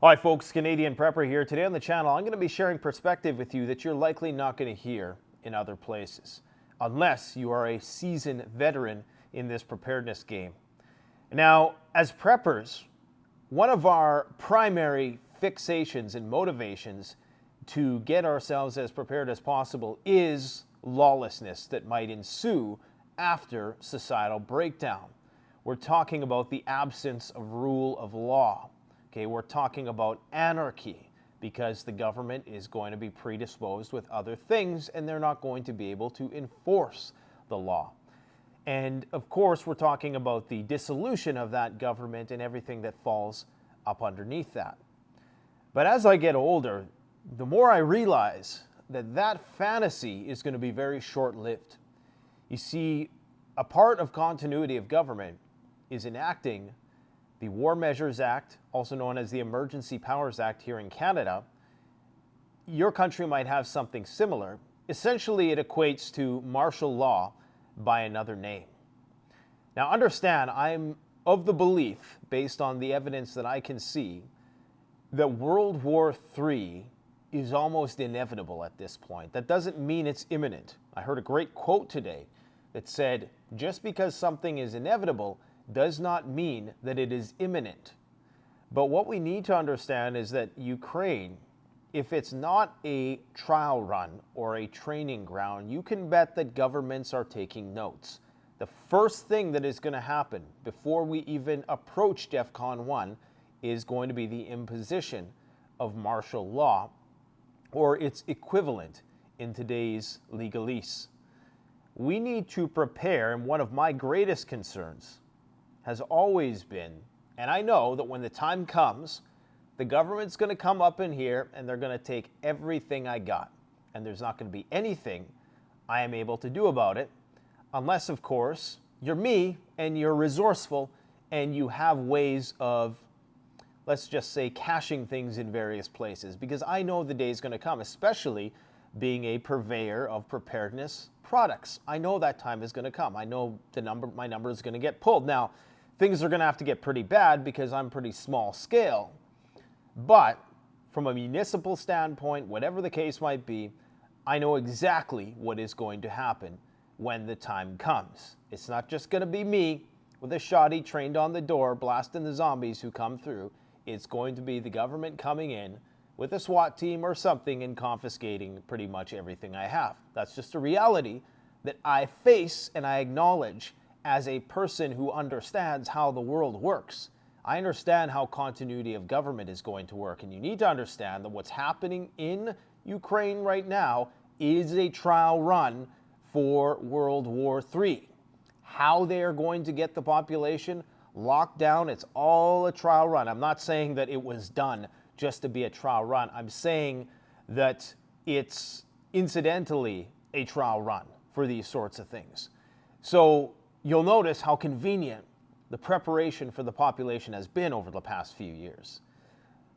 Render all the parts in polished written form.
Hi folks, Canadian Prepper here. Today on the channel, I'm going to be sharing perspective with you that you're likely not going to hear in other places, unless you are a seasoned veteran in this preparedness game. Now, as preppers, one of our primary fixations and motivations to get ourselves as prepared as possible is lawlessness that might ensue after societal breakdown. We're talking about the absence of rule of law. Okay, we're talking about anarchy because the government is going to be predisposed with other things and they're not going to be able to enforce the law. And of course, we're talking about the dissolution of that government and everything that falls up underneath that. But as I get older, the more I realize that that fantasy is going to be very short-lived. You see, a part of continuity of government is enacting the War Measures Act, also known as the Emergency Powers Act here in Canada. Your country might have something similar. Essentially, it equates to martial law by another name. Now understand, I'm of the belief, based on the evidence that I can see, that World War III is almost inevitable at this point. That doesn't mean it's imminent. I heard a great quote today that said, just because something is inevitable does not mean that it is imminent. But what we need to understand is that Ukraine, if it's not a trial run or a training ground, you can bet that governments are taking notes. The first thing that is going to happen before we even approach DEFCON 1 is going to be the imposition of martial law or its equivalent in today's legalese. We need to prepare, and one of my greatest concerns has always been, and I know that when the time comes, the government's going to come up in here and they're going to take everything I got. And there's not going to be anything I am able to do about it, unless, of course, you're me and you're resourceful and you have ways of, let's just say, caching things in various places. Because I know the day is going to come, especially being a purveyor of preparedness products. I know that time is going to come. I know my number is going to get pulled. Now, things are going to have to get pretty bad because I'm pretty small scale. But from a municipal standpoint, whatever the case might be, I know exactly what is going to happen when the time comes. It's not just going to be me with a shotty trained on the door blasting the zombies who come through. It's going to be the government coming in with a SWAT team or something and confiscating pretty much everything I have. That's just a reality that I face and I acknowledge as a person who understands how the world works. I understand how continuity of government is going to work, and you need to understand that what's happening in Ukraine right now is a trial run for World War III. How they are going to get the population locked down, it's all a trial run. I'm not saying that it was done just to be a trial run. I'm saying that it's incidentally a trial run for these sorts of things. So you'll notice how convenient the preparation for the population has been over the past few years.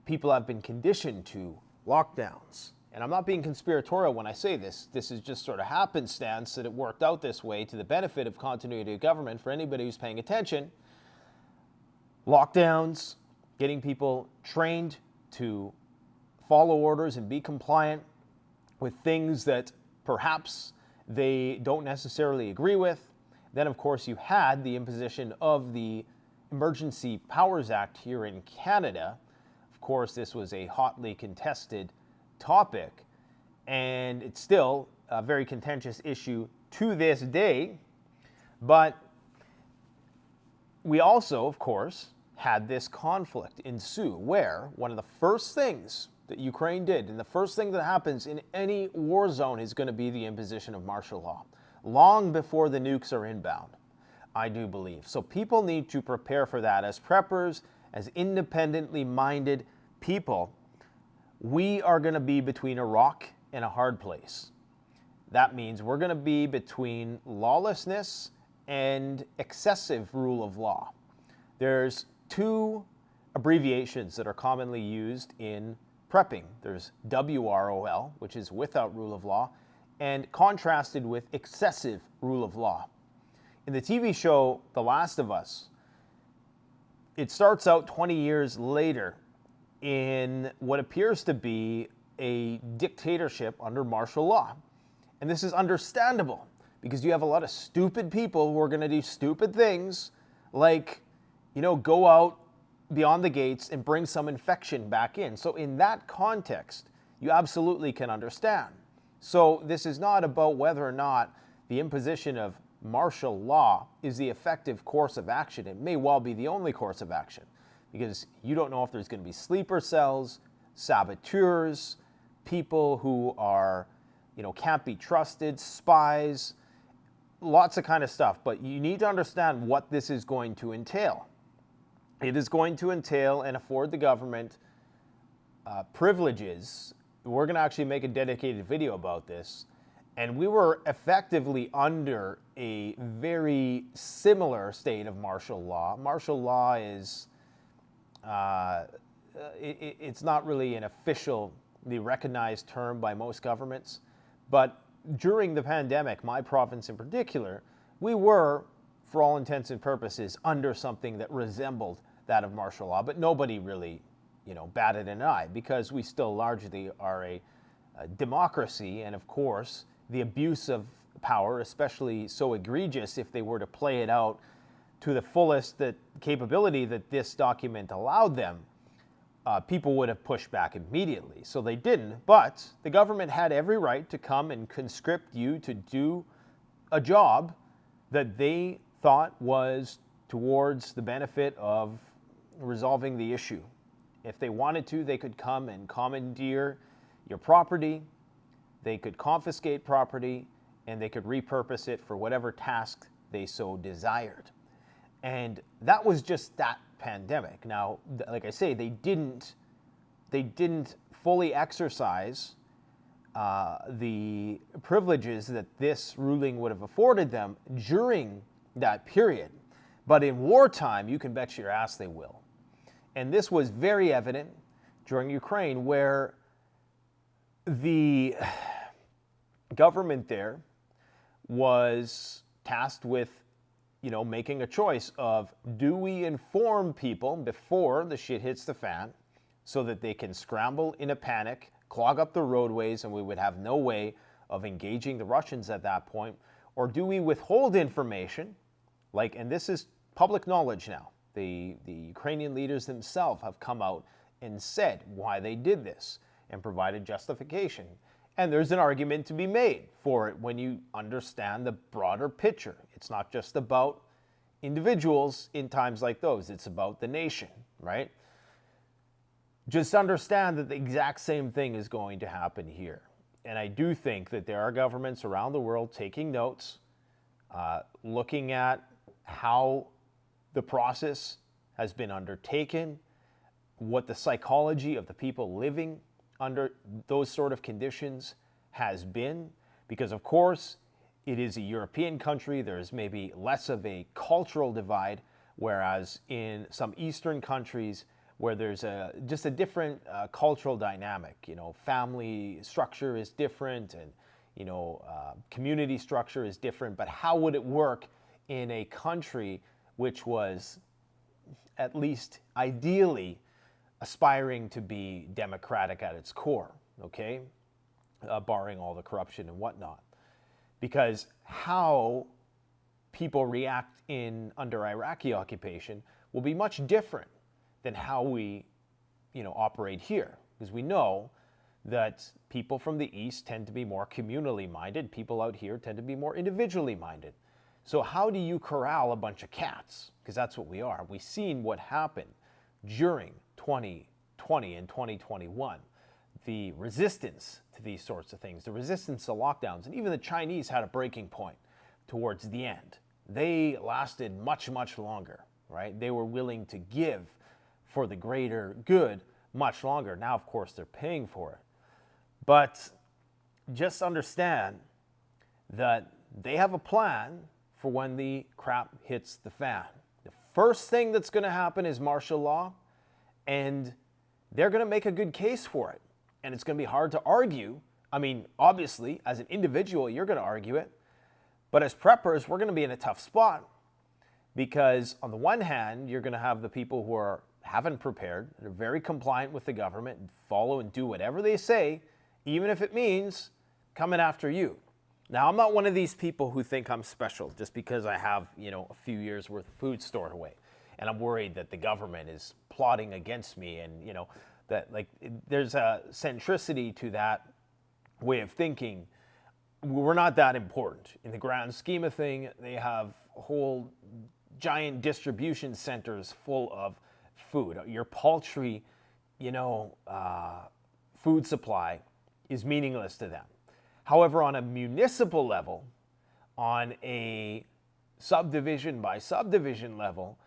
People have been conditioned to lockdowns. And I'm not being conspiratorial when I say this. This is just sort of happenstance that it worked out this way to the benefit of continuity of government for anybody who's paying attention. Lockdowns, getting people trained to follow orders and be compliant with things that perhaps they don't necessarily agree with. Then, of course, you had the imposition of the Emergency Powers Act here in Canada. Of course, this was a hotly contested topic, and it's still a very contentious issue to this day. But we also, of course, had this conflict ensue where one of the first things that Ukraine did, and the first thing that happens in any war zone, is going to be the imposition of martial law. Long before the nukes are inbound, I do believe. So people need to prepare for that. As preppers, as independently minded people, we are going to be between a rock and a hard place. That means we're going to be between lawlessness and excessive rule of law. There's two abbreviations that are commonly used in prepping. There's WROL, which is without rule of law, and contrasted with excessive rule of law. In the TV show The Last of Us, it starts out 20 years later in what appears to be a dictatorship under martial law. And this is understandable because you have a lot of stupid people who are going to do stupid things like, go out beyond the gates and bring some infection back in. So in that context, you absolutely can understand. So this is not about whether or not the imposition of martial law is the effective course of action. It may well be the only course of action because you don't know if there's going to be sleeper cells, saboteurs, people who are, can't be trusted, spies, lots of kind of stuff. But you need to understand what this is going to entail. It is going to entail and afford the government privileges. We're going to actually make a dedicated video about this. And we were effectively under a very similar state of martial law. Martial law is, it's not really an officially recognized term by most governments. But during the pandemic, my province in particular, we were, for all intents and purposes, under something that resembled that of martial law. But nobody really, batted an eye because we still largely are a democracy. And of course, the abuse of power, especially so egregious if they were to play it out to the fullest capability that this document allowed them, people would have pushed back immediately. So they didn't, but the government had every right to come and conscript you to do a job that they thought was towards the benefit of resolving the issue. If they wanted to, they could come and commandeer your property, they could confiscate property, and they could repurpose it for whatever task they so desired. And that was just that pandemic. Now, like I say, they didn't fully exercise the privileges that this ruling would have afforded them during that period. But in wartime, you can bet your ass they will. And this was very evident during Ukraine, where the government there was tasked with, making a choice of, do we inform people before the shit hits the fan so that they can scramble in a panic, clog up the roadways, and we would have no way of engaging the Russians at that point? Or do we withhold information, and this is public knowledge now. The Ukrainian leaders themselves have come out and said why they did this and provided justification. And there's an argument to be made for it when you understand the broader picture. It's not just about individuals in times like those. It's about the nation, right? Just understand that the exact same thing is going to happen here. And I do think that there are governments around the world taking notes, looking at how the process has been undertaken, what the psychology of the people living under those sort of conditions has been, because of course it is a European country. There's maybe less of a cultural divide, whereas in some Eastern countries where there's just a different cultural dynamic, family structure is different, and community structure is different. But how would it work in a country which was at least ideally aspiring to be democratic at its core, okay? Barring all the corruption and whatnot. Because how people react under Iraqi occupation will be much different than how we, operate here. Because we know that people from the East tend to be more communally minded. People out here tend to be more individually minded. So how do you corral a bunch of cats? Because that's what we are. We've seen what happened during 2020 and 2021. The resistance to these sorts of things, the resistance to lockdowns, and even the Chinese had a breaking point towards the end. They lasted much, much longer, right? They were willing to give for the greater good much longer. Now, of course, they're paying for it. But just understand that they have a plan for when the crap hits the fan. The first thing that's going to happen is martial law, and they're going to make a good case for it. And it's going to be hard to argue. I mean, obviously, as an individual, you're going to argue it. But as preppers, we're going to be in a tough spot because on the one hand, you're going to have the people who are haven't prepared, they're very compliant with the government and follow and do whatever they say, even if it means coming after you. Now, I'm not one of these people who think I'm special just because I have, a few years worth of food stored away. And I'm worried that the government is plotting against me and, that there's a centricity to that way of thinking. We're not that important. In the grand scheme of things, they have whole giant distribution centers full of food. Your paltry, food supply is meaningless to them. However, on a municipal level, on a subdivision by subdivision level,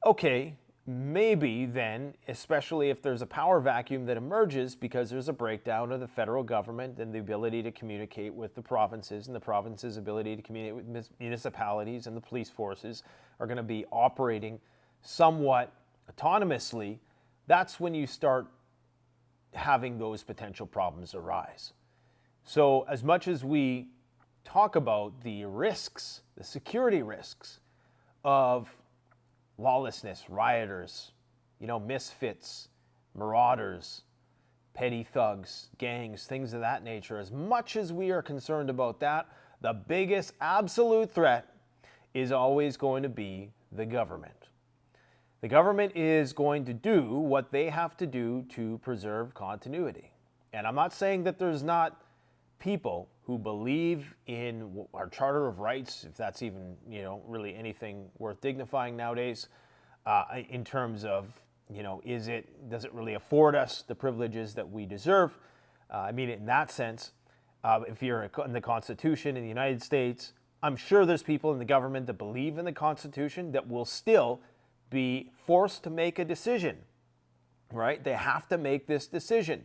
okay, maybe then, especially if there's a power vacuum that emerges because there's a breakdown of the federal government and the ability to communicate with the provinces, and the provinces' ability to communicate with municipalities and the police forces are going to be operating somewhat autonomously, that's when you start having those potential problems arise. So as much as we talk about the risks, the security risks of lawlessness, rioters, misfits, marauders, petty thugs, gangs, things of that nature, as much as we are concerned about that, the biggest absolute threat is always going to be the government. The government is going to do what they have to do to preserve continuity. And I'm not saying that there's not people who believe in our Charter of Rights, if that's even, really anything worth dignifying nowadays, in terms of, does it really afford us the privileges that we deserve? In that sense, if you're in the Constitution in the United States, I'm sure there's people in the government that believe in the Constitution that will still be forced to make a decision, right? They have to make this decision.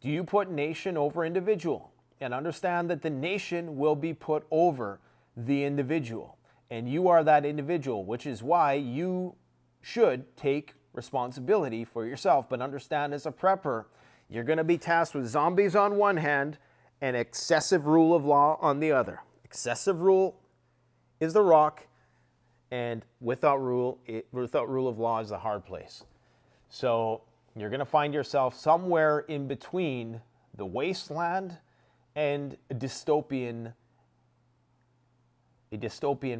Do you put nation over individual? And understand that the nation will be put over the individual. And you are that individual, which is why you should take responsibility for yourself. But understand, as a prepper, you're going to be tasked with zombies on one hand and excessive rule of law on the other. Excessive rule is the rock, and without rule of law is the hard place. So you're going to find yourself somewhere in between the wasteland and a dystopian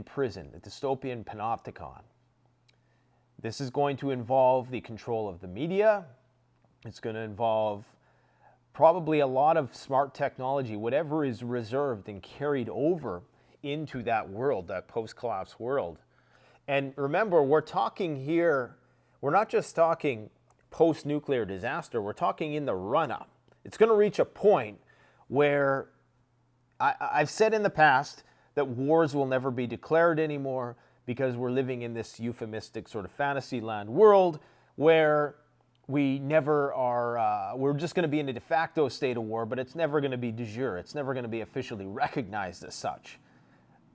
prison, a dystopian panopticon. This is going to involve the control of the media. It's going to involve probably a lot of smart technology, whatever is reserved and carried over into that world, that post-collapse world. And remember, we're talking here, we're not just talking post-nuclear disaster, we're talking in the run-up. It's going to reach a point where I've said in the past that wars will never be declared anymore because we're living in this euphemistic sort of fantasy land world where we never are, we're just going to be in a de facto state of war, but it's never going to be de jure. It's never going to be officially recognized as such.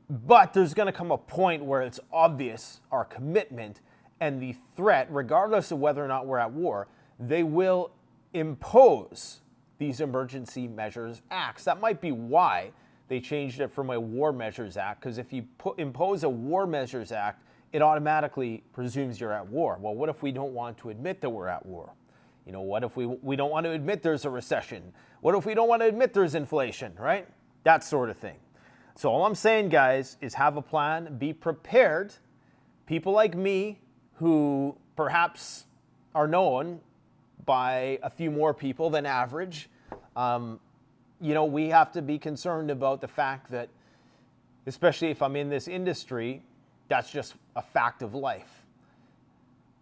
But there's going to come a point where it's obvious our commitment and the threat, regardless of whether or not we're at war, they will impose these emergency measures acts. That might be why they changed it from a War Measures Act, because if you impose a War Measures Act, it automatically presumes you're at war. Well, what if we don't want to admit that we're at war? What if we don't want to admit there's a recession? What if we don't want to admit there's inflation, right? That sort of thing. So all I'm saying, guys, is have a plan, be prepared. People like me who perhaps are known by a few more people than average, we have to be concerned about the fact that, especially if I'm in this industry, that's just a fact of life.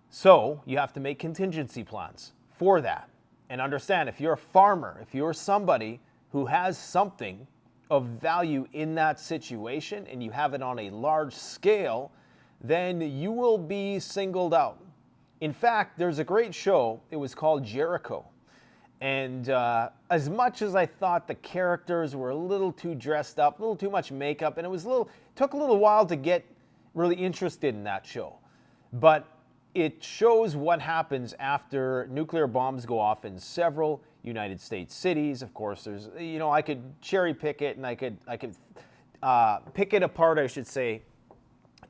So you have to make contingency plans for that. And understand, if you're a farmer, if you're somebody who has something of value in that situation and you have it on a large scale, then you will be singled out. In fact, there's a great show. It was called Jericho. And as much as I thought the characters were a little too dressed up, a little too much makeup, and it took a little while to get really interested in that show. But it shows what happens after nuclear bombs go off in several United States cities. Of course, there's, I could cherry pick it and I could pick it apart, I should say,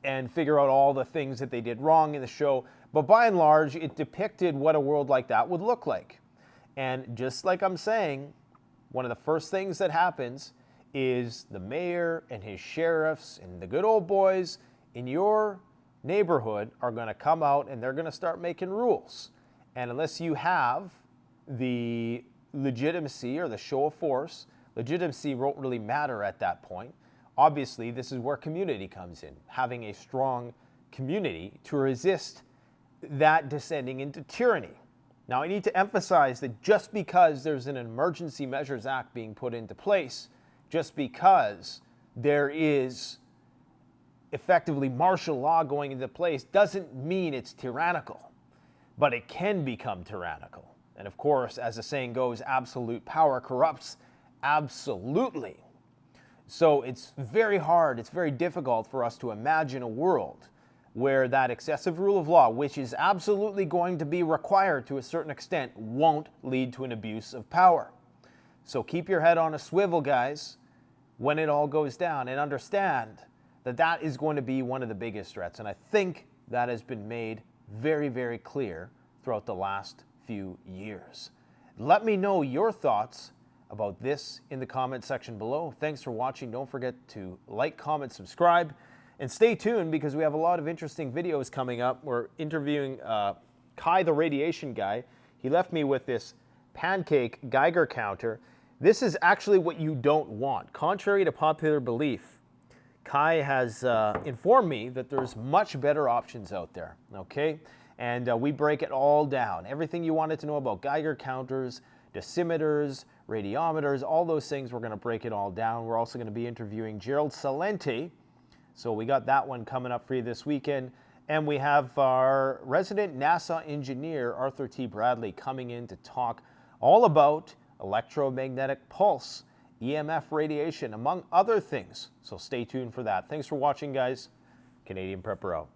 and figure out all the things that they did wrong in the show. But by and large, it depicted what a world like that would look like. And just like I'm saying, one of the first things that happens is the mayor and his sheriffs and the good old boys in your neighborhood are going to come out and they're going to start making rules. And unless you have the legitimacy or the show of force, legitimacy won't really matter at that point. Obviously, this is where community comes in, having a strong community to resist that descending into tyranny. Now, I need to emphasize that just because there's an Emergency Measures Act being put into place, just because there is effectively martial law going into place, doesn't mean it's tyrannical. But it can become tyrannical. And of course, as the saying goes, absolute power corrupts absolutely. So it's very hard, it's very difficult for us to imagine a world where that excessive rule of law, which is absolutely going to be required to a certain extent, won't lead to an abuse of power. So keep your head on a swivel, guys, when it all goes down, and understand that that is going to be one of the biggest threats. And I think that has been made very, very clear throughout the last few years. Let me know your thoughts about this in the comment section below. Thanks for watching. Don't forget to like, comment, subscribe, and stay tuned because we have a lot of interesting videos coming up. We're interviewing Kai, the radiation guy. He left me with this pancake Geiger counter. This is actually what you don't want. Contrary to popular belief, Kai has informed me that there's much better options out there, okay? And we break it all down. Everything you wanted to know about Geiger counters, dosimeters, radiometers, all those things, we're going to break it all down. We're also going to be interviewing Gerald Salenti. So we got that one coming up for you this weekend. And we have our resident NASA engineer, Arthur T. Bradley, coming in to talk all about electromagnetic pulse, EMF radiation, among other things. So stay tuned for that. Thanks for watching, guys. Canadian Prepper out.